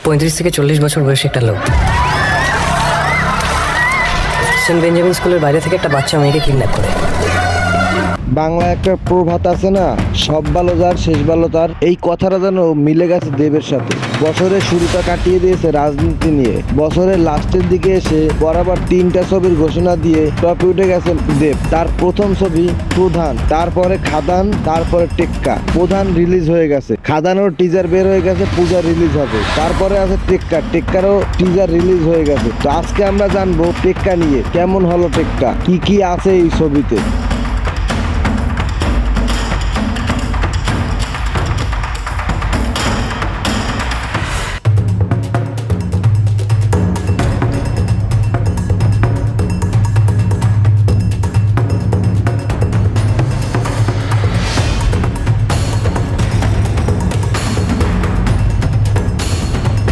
35 থেকে 40 বছর বয়সী একটা লোক সেন্ট বেঞ্জামিন স্কুলের বাইরে থেকে একটা বাচ্চা মেয়েকে কিডন্যাপ করে। বাংলা একটা প্রভাত আছে না, সব ভালো যার শেষ ভালো তার। এই কথাটা যেন মিলে গেছে দেবের সাথে। বছরের শুরুটা কাটিয়ে দিয়েছে রাজনীতি নিয়ে, বছরের লাস্টের দিকে এসে বরাবর 3টা ছবির ঘোষণা দিয়ে টপে উঠে গেছে দেব। তার প্রথম ছবি প্রধান, তারপরে খাদান, তারপরে টেক্কা। প্রধান রিলিজ হয়ে গেছে, খাদানের টিজার বের হয়ে গেছে, পূজা রিলিজ হবে। তারপরে আছে টেক্কা, টেক্কারও টিজার রিলিজ হয়ে গেছে। তো আজকে আমরা জানবো টেক্কা নিয়ে, কেমন হলো টেক্কা, কি কি আছে এই ছবিতে।